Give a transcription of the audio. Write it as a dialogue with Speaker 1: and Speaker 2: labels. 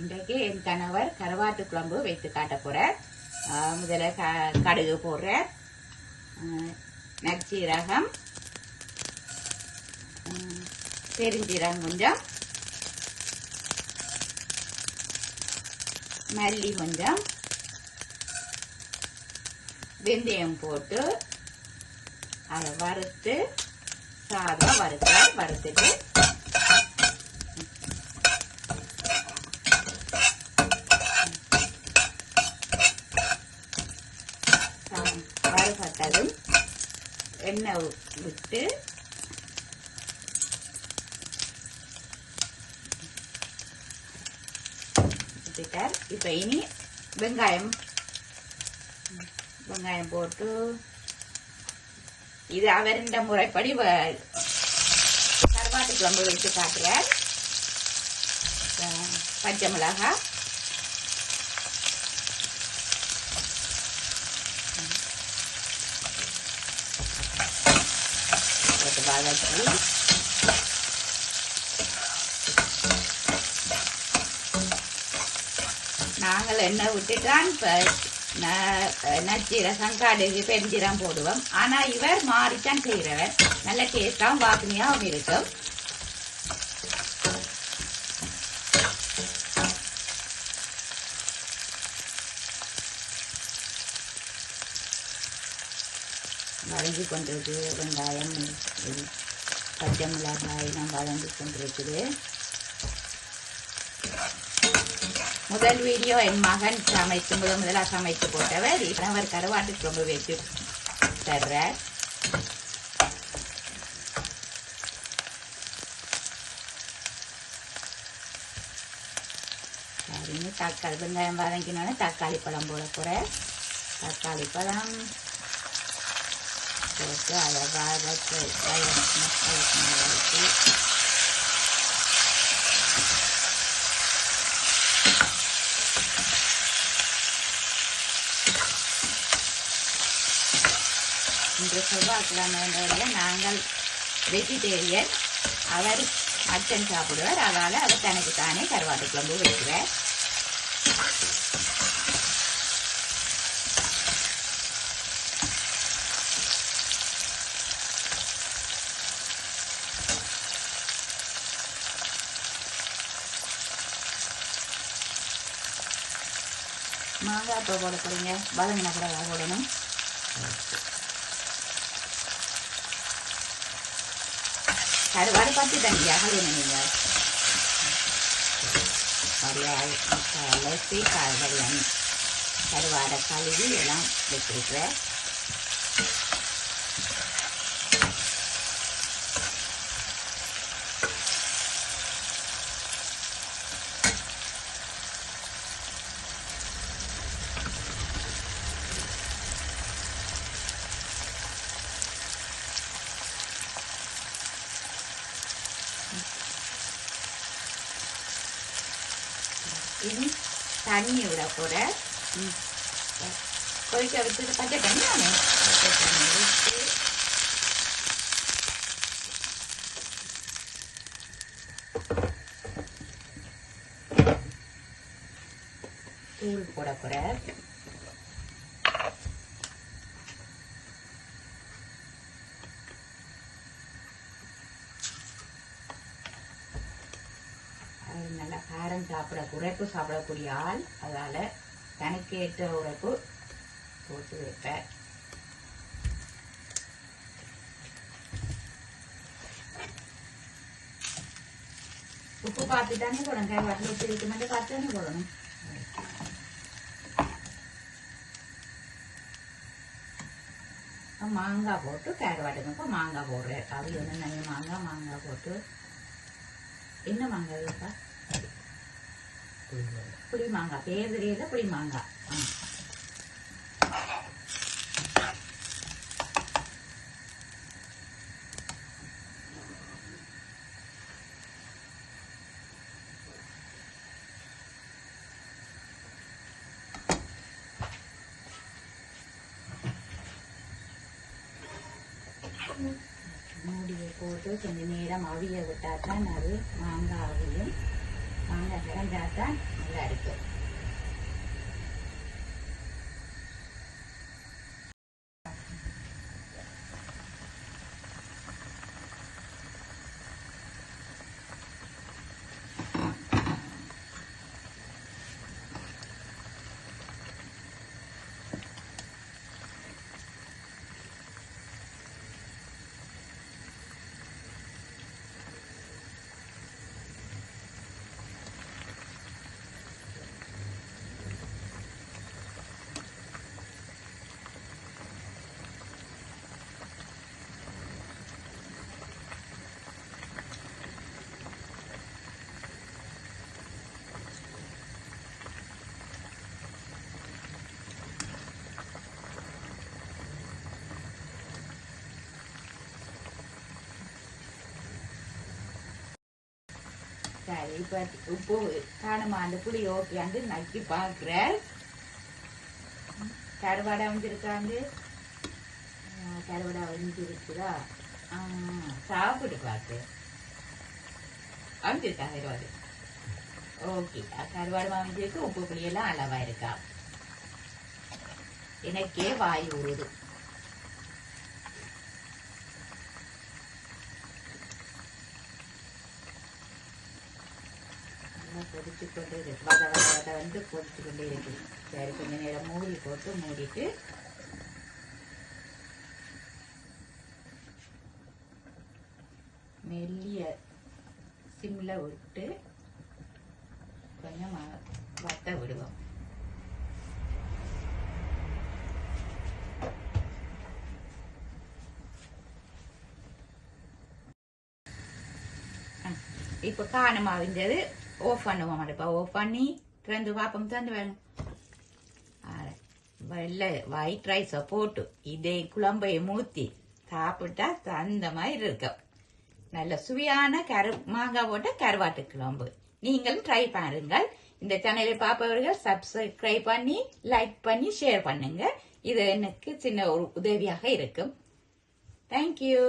Speaker 1: இன்றைக்கு என் கணவர் கருவாட்டு குழம்பு வைத்து காட்ட போறார். முதல்ல கடுகு போடுறார், நற்சீரகம், பெருஞ்சீரகம் கொஞ்சம், மல்லி கொஞ்சம், வெந்தயம் போட்டு அதை வறுத்து சாதம் வறுத்துட்டு வறுபட்டதும் எண்ணெய் விட்டு இப்ப இனி வெங்காயம் போட்டு இது அவருடைய முறைப்படி கருவாட்டு குழம்பு வச்சு காட்டுறார். பச்சை மிளகாய், வதக்கி நாங்கள் எண்ணெய் விட்டுட்டான் நச்சீரகம், கடுகு, பெருஞ்சீரகம் போடுவோம். ஆனா இவர் மாறித்தான் செய்கிறவர். நல்ல டேஸ்டாகவும் வாசனையாகவும் இருக்கும். வதங்கி கொண்டிருக்கு. வெங்காயம், பச்சை மிளகாய் எல்லாம் வதங்கி கொண்டிருக்குது. முதல் வீடியோ என் மகன் முதலாக சமைத்து போட்டவர். அவர் கருவாட்டு குழம்பு வச்சு தர்றார். தக்காளி வெங்காயம் வதங்கினோடனே தக்காளி பழம் போட போறேன். தக்காளி பழம் போட்டு அதை வதக்கி இன்று செவ்வாய்க்கிழமை நாங்கள் வெஜிடேரியன், அவர் மட்டன் சாப்பிடுவார். அதனால் அவர் தனக்கு தானே கருவாட்டு குழம்பு வைக்கிறார். மாங்காய் இப்போ போட போறீங்க, வதங்கின கூட போடணும். கருவாடு பற்றி தண்ணி அகலணும். நீங்கள் அலசி கருவாடை கழுவி எல்லாம் வச்சிருக்கிறேன். இனி தண்ணி விட போற கொதிக்க விட்டு பச்சை தண்ணி விட்டு தூள் போட போற. நல்லா காரம் உரைப்பு சாப்பிடக்கூடிய ஆள், அதால தனக்கு ஏற்ற உரைப்பு போட்டு வைப்பேன். உப்பு பார்த்து தானே போடணும். கருவாட்டில் உப்பு இருக்கு மட்டும் பார்த்து தானே போடணும். மாங்காய் போட்டு கருவாட்டுக்கு மாங்காய் போடுறேன். அது ஒன்று நிறைய மாங்காய் போட்டு என்ன மாங்காய் இருக்கா? புளி மாங்காய், பேர் தெரியல, புளி மாங்காய். மூடியை போட்டு கொஞ்சம் நேரம் அவிய விட்டாதான் அது மாங்காய் அவியும். மாங்காய் கிடந்தாதான் நல்லா இருக்கும். சரி, இப்ப உப்பு காணுமா அந்த புளி ஓகே நக்கி பாக்குறேன். கருவாடை வந்துருக்காண்டு, கருவாடை வந்துருக்குதா சாப்பிட்டு பார்த்து வந்துருக்கா கருவாடு. ஓகே, கருவாடு வாங்கிருக்கு. உப்பு புளியெல்லாம் அளவா இருக்கா. எனக்கே வாய் ஊறுது. பொடிச்சு கொண்டே இருக்கு. வத வந்து பொடிச்சு கொண்டே இருக்குது. சரி, கொஞ்ச நேரம் மூடி போட்டு மூடிட்டு மெல்லிய சிம்ல விட்டு கொஞ்சம் வத்த விடுவோம். இப்ப காணமா விஞ்சது ஆஃப் பண்ணுவோம். இப்போ ஆஃப் பண்ணி திறந்து பார்ப்போம். திறந்து வேணும் வெள்ளை ஒயிட் ரைஸை போட்டு இதே குழம்பையை மூத்தி சாப்பிட்டா அந்த மாதிரி இருக்கும். நல்ல சுவையான மாங்காய் போட்ட கருவாட்டு குழம்பு. நீங்களும் ட்ரை பாருங்கள். இந்த சேனலை பார்ப்பவர்கள் சப்ஸ்கிரைப் பண்ணி லைக் பண்ணி ஷேர் பண்ணுங்க. இது எனக்கு சின்ன ஒரு உதவியாக இருக்கும். தேங்க்யூ.